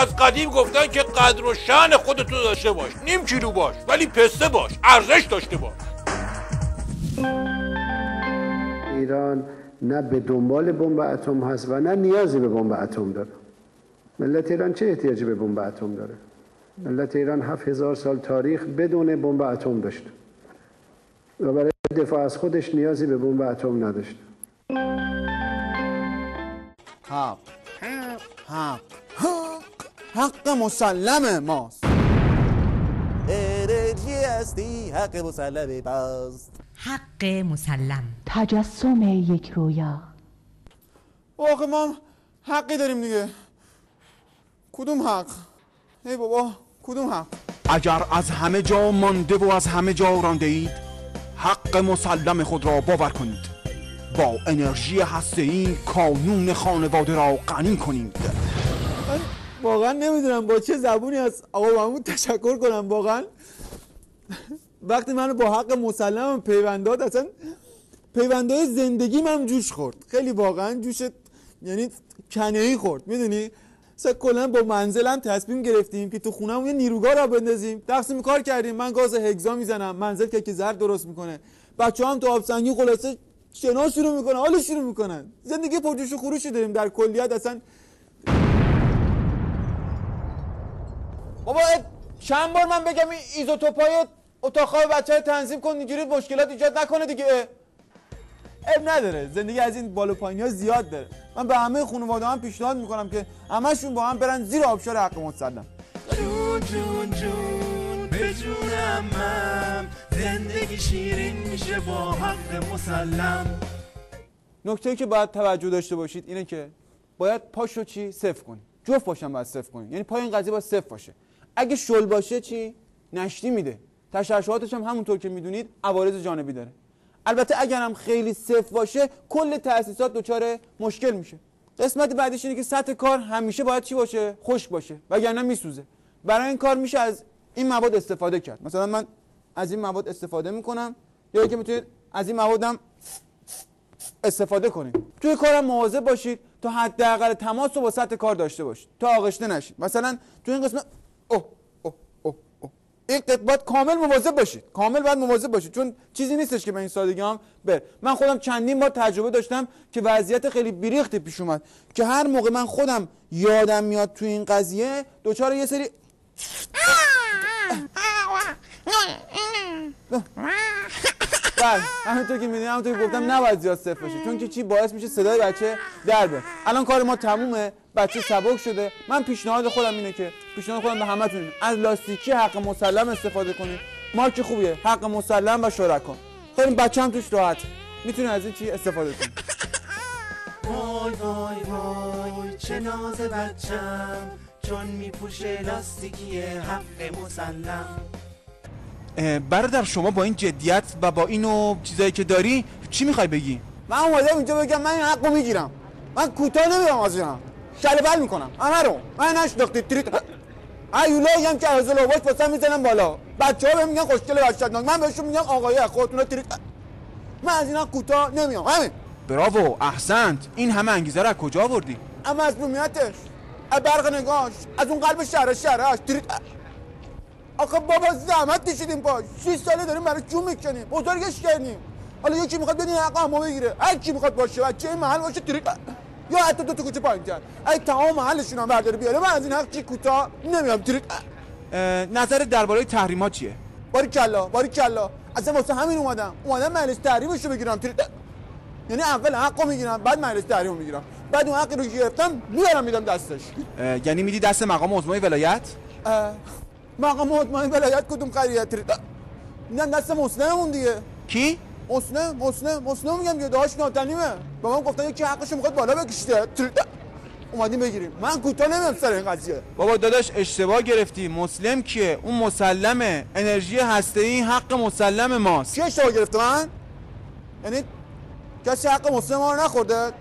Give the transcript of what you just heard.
از قدیم گفتن که قدر و شأن خودتو داشته باش، نیم کیلو باش ولی پسته باش، ارزش داشته باش. ایران نه به دنبال بمب اتم هست و نه نیازی به بمب اتم داره. ملت ایران چه احتیاجی به بمب اتم داره؟ ملت ایران 7000 سال تاریخ بدون بمب اتم داشت و برای دفاع از خودش نیازی به بمب اتم نداشت. حق مسلم ماست. انرژی هستی حق مسلم ماست. حق مسلم. تجسم یک رویا. آخه ما حقی داریم دیگه. کدوم حق؟ ای بابا کدوم حق؟ اگر از همه جا مانده و از همه جا رانده اید، حق مسلم خود را باور کنید. با انرژی هسته‌ای کانون خانواده را غنی کنید. واقعا نمیدونم با چه زبونی از آقا محمود تشکر کنم. واقعا وقتی منو با حق مسلمم پیونداد، اصلا پیوندای زندگی من جوش خورد. خیلی واقعا جوش، یعنی کنه‌ای خورد. میدونی مثلا کلا با منزلم تصمیم گرفتیم که تو خونه‌مون یه نیروگاه را بندازیم. تقسیم کار کردیم. من گاز هگزا میزنم، منزل که زرد درست میکنه، بچه‌ها هم تو آب سنگی خلاصه شنا شروع میکنن، حالا شروع میکنن. زندگی پرجوش و خروشی داریم در کلیت. اصلا بابا چند بار من بگم این ایزوتوپای اتاق‌های بچه‌ها تنظیم کن اینجوری مشکلات ایجاد نکنه دیگه. عیب نداره، زندگی از این بالا پایین‌ها زیاد داره. من به همه خانواده‌ام پیشنهاد میکنم که همشون با هم برن زیر آبشار حق مسلم. جون جون جون به جونم، زندگی شیرین میشه با حق مسلم. نکته‌ای که باید توجه داشته باشید اینه که باید پاشو چی صفر کنی. جفت پاشم باید صفر کنی، یعنی پای این قضیه باید صفر باشه. اگه شل باشه چی نشتی میده. تشعشعاتش هم همونطور که میدونید عوارض جانبی داره. البته اگر هم خیلی صفر باشه کل تأسیسات دچار مشکل میشه. قسمت بعدیش اینه که سطح کار همیشه باید چی باشه؟ خشک باشه وگرنه میسوزه. برای این کار میشه از این مواد استفاده کرد. مثلا من از این مواد استفاده میکنم، یا که میتونید از این موادم استفاده کنید. توی کارم مواظب باشید تا حداقل تماس رو با سطح کار داشته باشید تا آغشته نشید. مثلا تو این قسمت این باید کامل مواظب باشید، کامل باید مواظب باشید، چون چیزی نیستش که به این سادگی هم من خودم چندین بار تجربه داشتم که وضعیت خیلی بیریختی پیش اومد که هر موقع من خودم یادم میاد تو این قضیه دوچار یه سری همونطور که میدونی، همونطور که گفتم نباید زیاد صفر باشه، چون که چی باعث میشه صدای بچه در بیاد. الان کار ما تمومه، بچه سبک شده. من پیشنهاد خودم اینه که پیشنهاد خودم به همتون از لاستیکی حق مسلم استفاده کنید. مارک خوبیه، حق مسلم و شرکا. خیلی بچه هم توش راحت میتونه از این چی استفاده کنه. وای وای وای چه ناز بچم، چون میپوشه لاستیکی حق مسلم. برادر شما با این جدیت و با اینو چیزایی که داری چی میخوای بگی؟ من اومدم اینجا بگم من این حقو میگیرم. من کوتاه نمیام از اینا، شلبل میکنم همه رو. من نشناختید تریت ایولایی هم که از لواش واسه میزنم بالا. بچه‌ها بهم میگن خوشگل وحشتناک، من بهشون میگم آقای خودتون تریت. من از اینا کوتاه نمیام. همین. براوو، احسنت. این همه انگیزه رو از کجا آوردی؟ اما از مصونیتش، از برق نگاش، از اون قلب شهرش تریت. آخه بابا زحمت کشیدیم پاش، 6 ساله داریم برای جون میکنیم، بزرگش کردیم. حالا یکی میخواد بدین حق ما بگیره، هر کی میخواد باشه، بچه این محل باشه تریت، یا حتی دو تا کوچه پایین‌تر. اگه تمام محلشون هم برداره بیاره، من از این حق چی کوتاه نمیام تریت. نظرت درباره تحریم‌ها چیه؟ باریکلا اصلا واسه همین اومدم مجلس تحریمشو بگیرم تریت. یعنی اول حقو میگیرم، بعد مجلس تحریمو میگیرم، بعد اون حقی رو گرفتم میارم میدم دستش. یعنی میدی دست مقام عظمای ولایت؟ مقام عظمای ولایت کدوم قریه تریت؟ میدم دست مسلممون دیگه. کی؟ مسلم میگم دیگه، داش ناتنیمه. با من گفتن یکی حقشو میخواد بالا بکشه تریت. اومدیم بگیریم. من کوتاه نمیام سر این قضیه. بابا داداش اشتباه گرفتی. مسلم کیه؟ اون مسلمه. انرژی هسته‌ای حق مسلم ماست. کی اشتباه گرفته من؟ یعنی کسی حق مسلم ما رو نخورده؟